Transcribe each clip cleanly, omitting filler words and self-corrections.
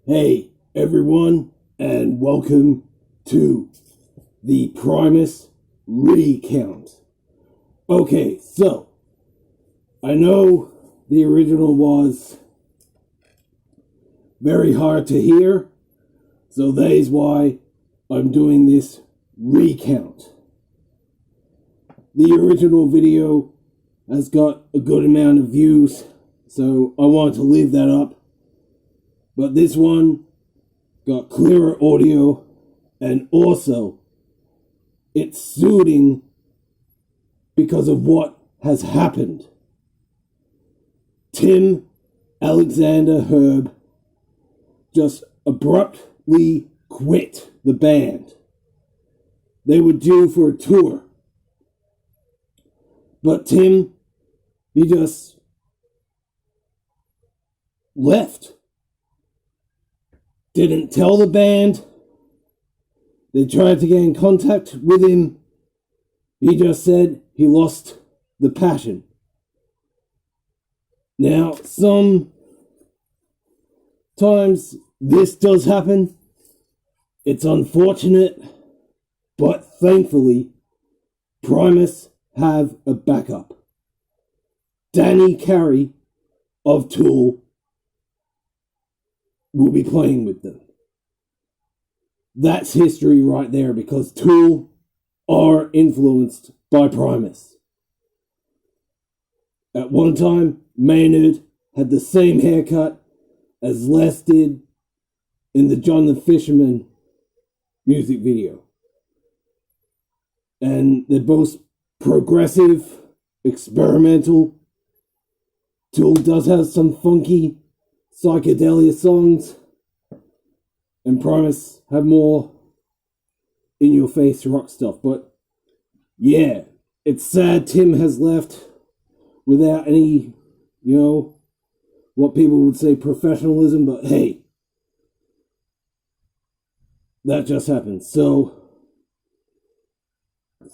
Hey everyone, and welcome to the Primus Recount. Okay, so I know the original was very hard to hear, so that is why I'm doing this recount. The original video has got a good amount of views, so I want to leave that up. But this one got clearer audio, and also it's soothing because of what has happened. Tim Alexander Herb just abruptly quit the band. They were due for a tour, but Tim, he just left. Didn't tell the band. They tried to get in contact with him. He just said he lost the passion. Now, sometimes this does happen. It's unfortunate, but thankfully, Primus have a backup. Danny Carey of Tool will be playing with them. That's history right there, because Tool are influenced by Primus. At one time, Maynard had the same haircut as Les did in the John the Fisherman music video. And they're both progressive, experimental. Tool does have some funky psychedelia songs, and Primus have more in-your-face rock stuff. But yeah, it's sad Tim has left without any, what people would say professionalism, but hey, that just happened. So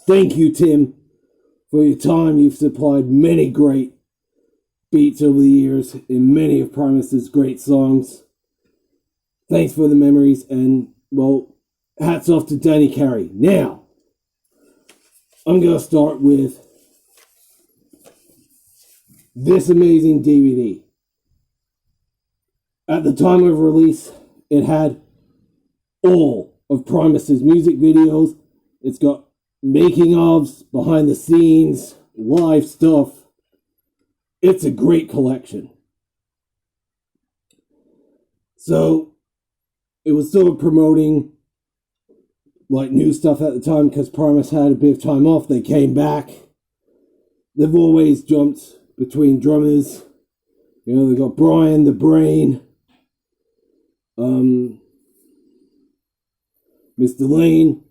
thank you, Tim, for your time. You've supplied many great beats over the years in many of Primus's great songs. Thanks for the memories, and, well, hats off to Danny Carey. Now, I'm going to start with this amazing DVD. At the time of release, it had all of Primus's music videos. It's got making ofs, behind the scenes, live stuff. It's a great collection. So, it was sort of promoting new stuff at the time, because Primus had a bit of time off. They came back. They've always jumped between drummers. They got Brian the Brain, Mr. Lane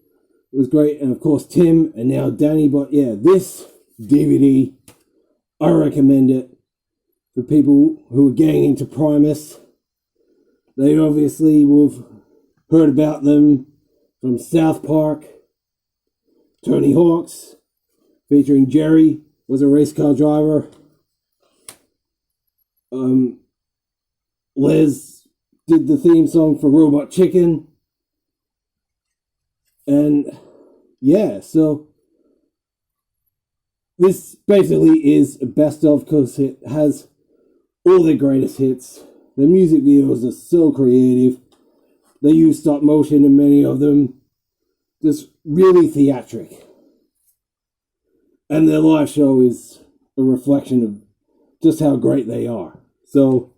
was great, and of course Tim, and now Danny. But yeah, this DVD, I recommend it for people who are getting into Primus. They obviously will have heard about them from South Park. Tony Hawk's, featuring Jerry, was a race car driver. Les did the theme song for Robot Chicken. And yeah, so this basically is a best of, because it has all their greatest hits. The music videos are so creative. They use stop motion in many of them. Just really theatric. And their live show is a reflection of just how great they are. So,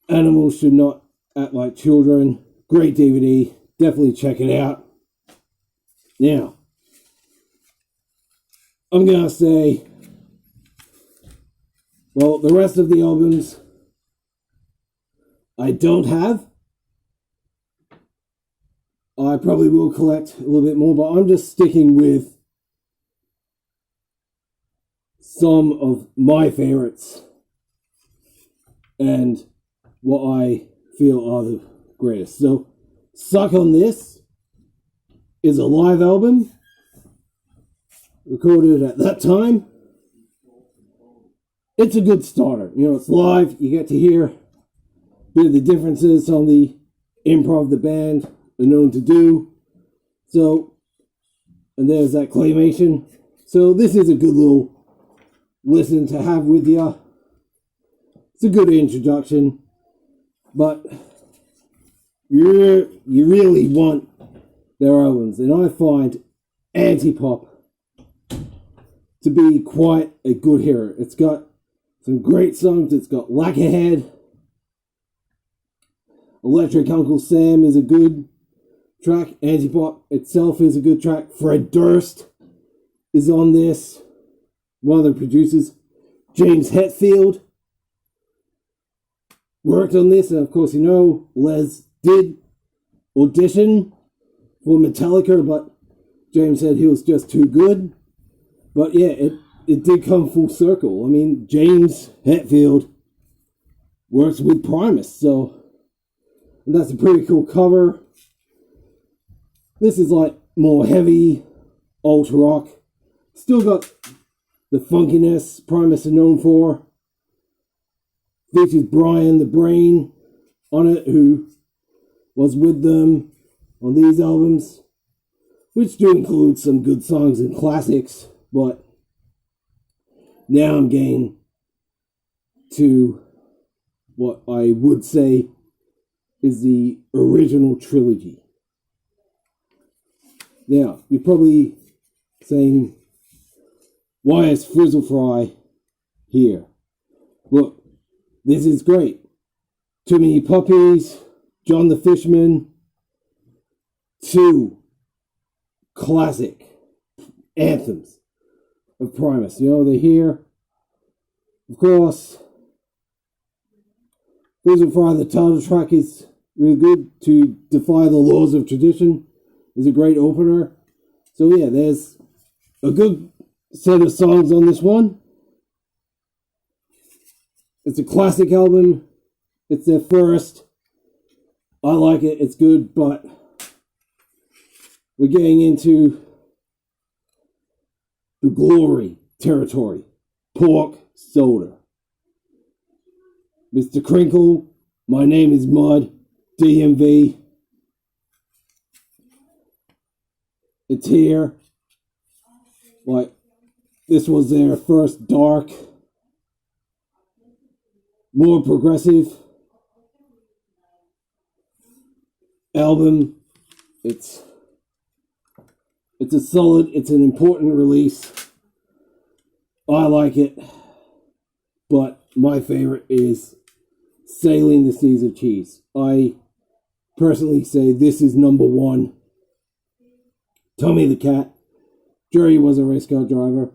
animals should not act like children. Great DVD. Definitely check it out. Now, I'm going to say, well, the rest of the albums I don't have. I probably will collect a little bit more, but I'm just sticking with some of my favorites and what I feel are the greatest. So, Suck on This is a live album recorded at that time. It's a good starter. It's live. You get to hear bit of the differences on the improv the band are known to do. So, and there's that claymation. So this is a good little listen to have with you. It's a good introduction, but you really want their albums, and I find Antipop to be quite a good hitter. It's got some great songs. It's got Lacquerhead. Electric Uncle Sam is a good track. Antipop itself is a good track. Fred Durst is on this. One of the producers, James Hetfield, worked on this. And of course, Les did audition for Metallica, but James said he was just too good. But yeah, it did come full circle. I mean, James Hetfield works with Primus, so and that's a pretty cool cover. This is like more heavy, alt rock. Still got the funkiness Primus are known for. Features Brian the Brain on it, who was with them on these albums, which do include some good songs and classics, but now I'm getting to what I would say is the original trilogy. Now, you're probably saying, why is Frizzle Fry here? Look, this is great. Too Many Puppies, John the Fishman, two classic anthems of Primus. They're here. Of course, Frizzle Fry, the title track, is really good. To Defy the Laws of Tradition is a great opener. So yeah, there's a good set of songs on this one. It's a classic album. It's their first. I like it. It's good, but we're getting into the glory territory. Pork Soda. Mr. Crinkle, My Name is Mud, DMV. It's here. Like, this was their first dark, more progressive album. It's a solid, it's an important release. I like it, but my favorite is Sailing the Seas of Cheese. I personally say this is number one. Tommy the Cat, Jerry Was a Race Car Driver,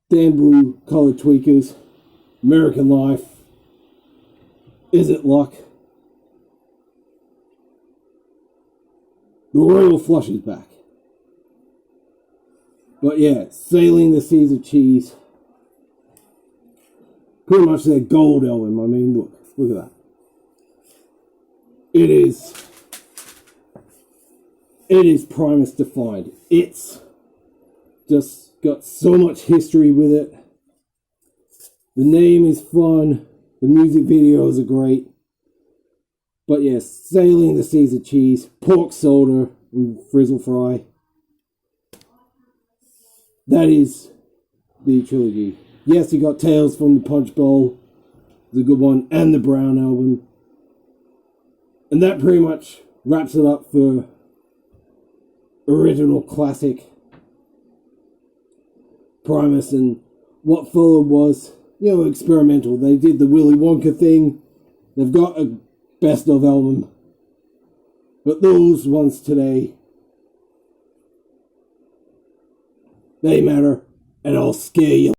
Dan Blue Colored Tweakers, American Life, Is It Luck? The Royal Flush is back. But yeah, Sailing the Seas of Cheese. Pretty much their gold album. I mean, look at that. It is Primus defined. It's just got so much history with it. The name is fun. The music videos are great. But yes, Sailing the Seas of Cheese, Pork Soda, and Frizzle Fry. That is the trilogy. Yes, you got Tales from the Punch Bowl. It's a good one. And the Brown album. And that pretty much wraps it up for original classic Primus. And what followed was, experimental. They did the Willy Wonka thing. They've got a best of album. But those ones today, they matter. And I'll scare you.